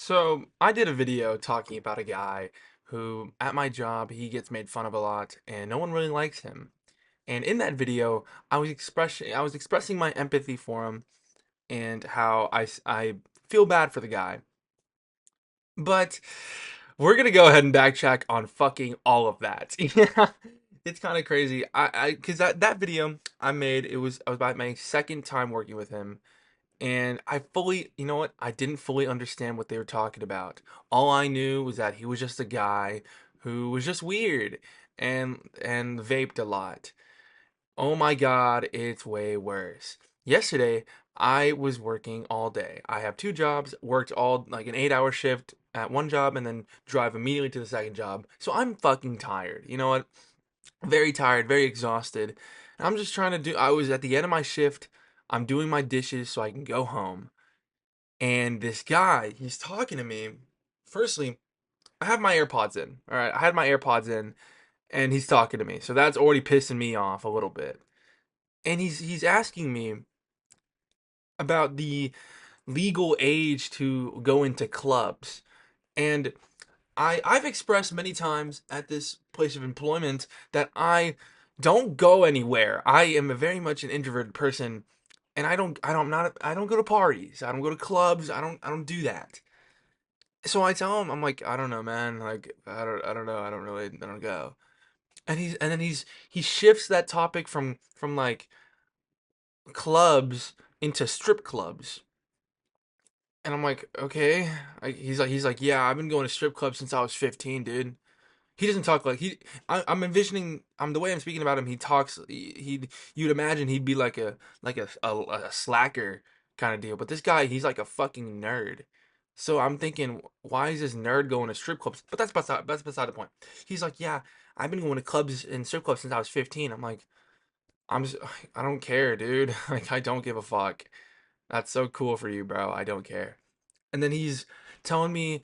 So I did a video talking about a guy who, at my job, he gets made fun of a lot, and no one really likes him. And in that video, I was expressing my empathy for him and how I feel bad for the guy. But we're gonna go ahead and backtrack on fucking all of that. Yeah, it's kind of crazy. Because that video I made, I was about my second time working with him, and you know what? I didn't fully understand what they were talking about. All I knew was that he was just a guy who was just weird and vaped a lot. Oh my God, it's way worse. Yesterday, I was working all day. I have two jobs, worked all like an 8 hour shift at one job and then drive immediately to the second job. So I'm fucking tired. You know what? Very tired, very exhausted. And I'm just trying to I was at the end of my shift. I'm doing my dishes so I can go home. And this guy, he's talking to me. Firstly, I have my AirPods in. All right, I had my AirPods in and he's talking to me. So that's already pissing me off a little bit. And he's asking me about the legal age to go into clubs. And I've expressed many times at this place of employment that I don't go anywhere. I am a very much an introverted person, and I don't go to parties. I don't go to clubs. I don't do that. So I tell him, I'm like, I don't know, man. Like, I don't know. I don't go. And then he shifts that topic from like clubs into strip clubs. And I'm like, okay. He's like, yeah, I've been going to strip clubs since I was 15, dude. He doesn't talk like he. I'm envisioning. The way I'm speaking about him. He talks. You'd imagine he'd be like a slacker kind of deal. But this guy, he's like a fucking nerd. So I'm thinking, why is this nerd going to strip clubs? But that's beside the point. He's like, yeah, I've been going to clubs and strip clubs since I was 15. I'm like, I'm just, I don't care, dude. Like I don't give a fuck. That's so cool for you, bro. I don't care. And then he's telling me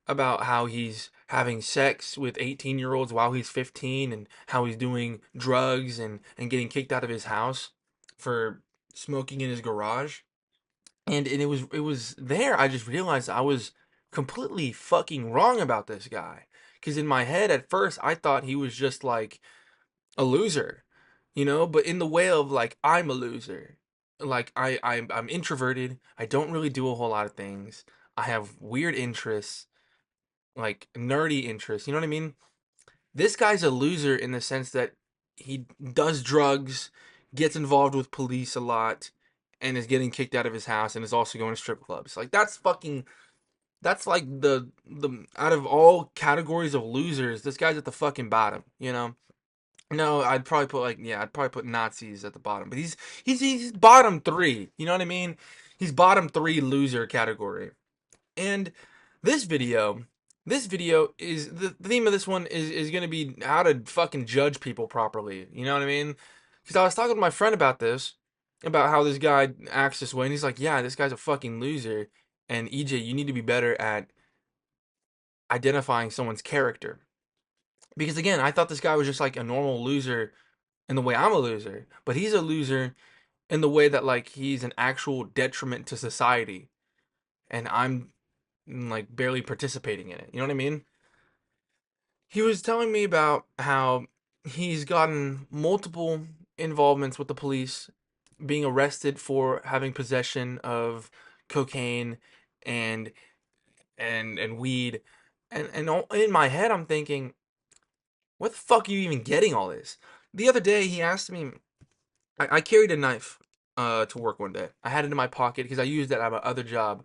about how he's having sex with 18-year-olds while he's 15 and how he's doing drugs and getting kicked out of his house for smoking in his garage. And it was there I just realized I was completely fucking wrong about this guy. Cuz in my head at first I thought he was just like a loser, but in the way of like I'm a loser. Like I'm introverted. I don't really do a whole lot of things. I have weird interests, like nerdy interests. You know what I mean? This guy's a loser in the sense that he does drugs, gets involved with police a lot, and is getting kicked out of his house, and is also going to strip clubs. Like that's like the out of all categories of losers, this guy's at the fucking bottom. No, I'd probably put Nazis at the bottom, but he's bottom three. You know what I mean? He's bottom three loser category. And this video, this video is the theme of this one is going to be how to fucking judge people properly. You know what I mean? Because I was talking to my friend about this, about how this guy acts this way, and he's like, "Yeah, this guy's a fucking loser." And EJ, you need to be better at identifying someone's character. Because again, I thought this guy was just like a normal loser in the way I'm a loser, but he's a loser in the way that like he's an actual detriment to society, and I'm like barely participating in it. You know what I mean? He was telling me about how he's gotten multiple involvements with the police, being arrested for having possession of cocaine and and weed. In my head I'm thinking, what the fuck are you even getting all this? The other day he asked me, I carried a knife to work one day. I had it in my pocket because I used it at my other job.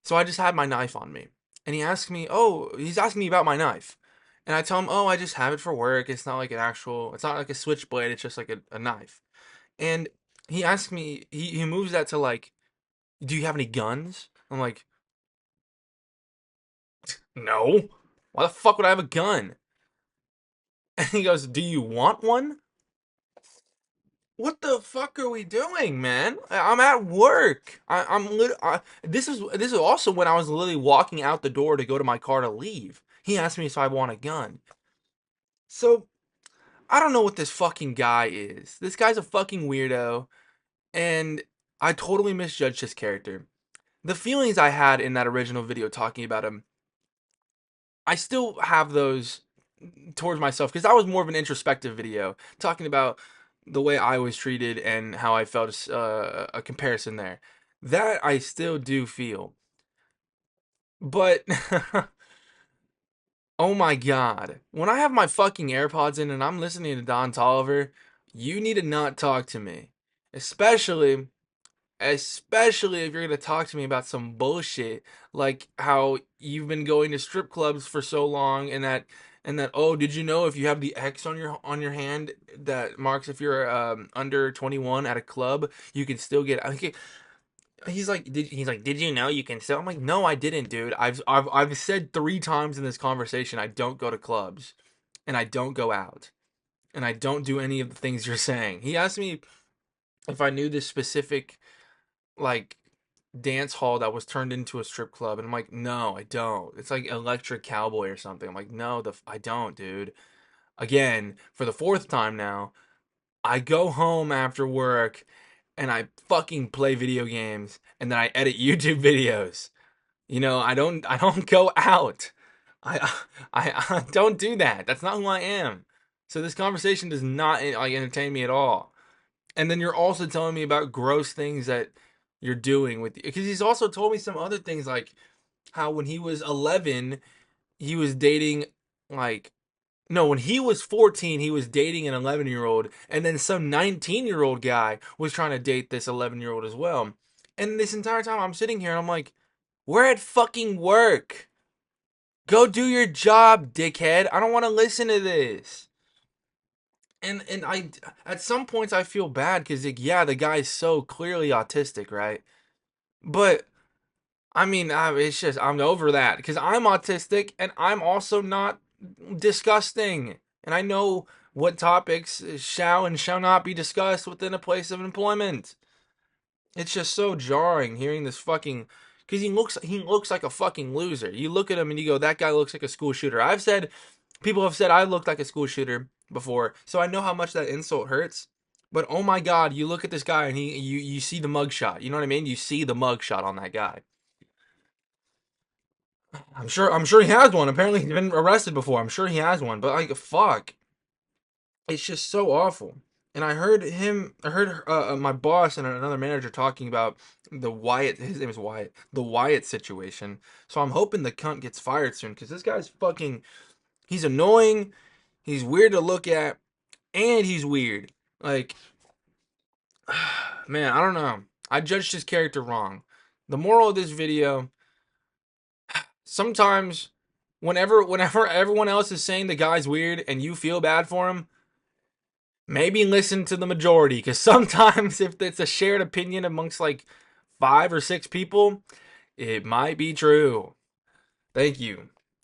So I just had my knife on me. And he's asking me about my knife. And I tell him, oh, I just have it for work. It's not like a switchblade. It's just like a knife. And he asks me, he moves that to like, do you have any guns? I'm like, no. Why the fuck would I have a gun? And he goes, do you want one? What the fuck are we doing, man? I'm at work. This is also when I was literally walking out the door to go to my car to leave. He asked me if I want a gun. So I don't know what this fucking guy is. This guy's a fucking weirdo, and I totally misjudged his character. the feelings I had in that original video talking about him, I still have those towards myself because that was more of an introspective video talking about the way I was treated and how I felt, a comparison there. That I still do feel. But oh my god. When I have my fucking AirPods in and I'm listening to Don Tolliver, you need to not talk to me. Especially Especially if you're gonna talk to me about some bullshit like how you've been going to strip clubs for so long, and that oh, did you know if you have the X on your hand that marks if you're under 21 at a club, you can still get. Okay, did you know you can still? I'm like, no, I didn't, dude. I've said 3 times in this conversation I don't go to clubs, and I don't go out, and I don't do any of the things you're saying. He asked me if I knew this specific like dance hall that was turned into a strip club, and I'm like, no, I don't. It's like Electric Cowboy or something. I'm like, no, I don't, dude. Again, for the 4th time now, I go home after work and I fucking play video games, and then I edit YouTube videos. I don't go out. I I don't do that. That's not who I am. So this conversation does not like entertain me at all. And then you're also telling me about gross things that you're doing with, because he's also told me some other things like how when he was 11 he was dating, like, no, when he was 14 he was dating an 11-year-old, and then some 19-year-old guy was trying to date this 11-year-old as well. And this entire time I'm sitting here and I'm like, we're at fucking work. Go do your job, dickhead. I don't want to listen to this. And I, at some points I feel bad because, like, yeah, the guy's so clearly autistic, right? But I mean, it's just I'm over that because I'm autistic and I'm also not disgusting, and I know what topics shall and shall not be discussed within a place of employment. It's just so jarring hearing this fucking, because he looks like a fucking loser. You look at him and you go, that guy looks like a school shooter. People have said I looked like a school shooter before, so I know how much that insult hurts. But oh my god, you look at this guy and you see the mugshot. You know what I mean? You see the mugshot on that guy. I'm sure he has one. Apparently he's been arrested before. I'm sure he has one. But like, fuck, it's just so awful. And I heard my boss and another manager talking about the Wyatt. His name is Wyatt. The Wyatt situation. So I'm hoping the cunt gets fired soon because this guy's fucking. He's annoying. He's weird to look at, and he's weird. Like, man, I don't know. I judged his character wrong. The moral of this video: sometimes, whenever everyone else is saying the guy's weird and you feel bad for him, maybe listen to the majority, because sometimes if it's a shared opinion amongst like 5 or 6 people, it might be true. Thank you.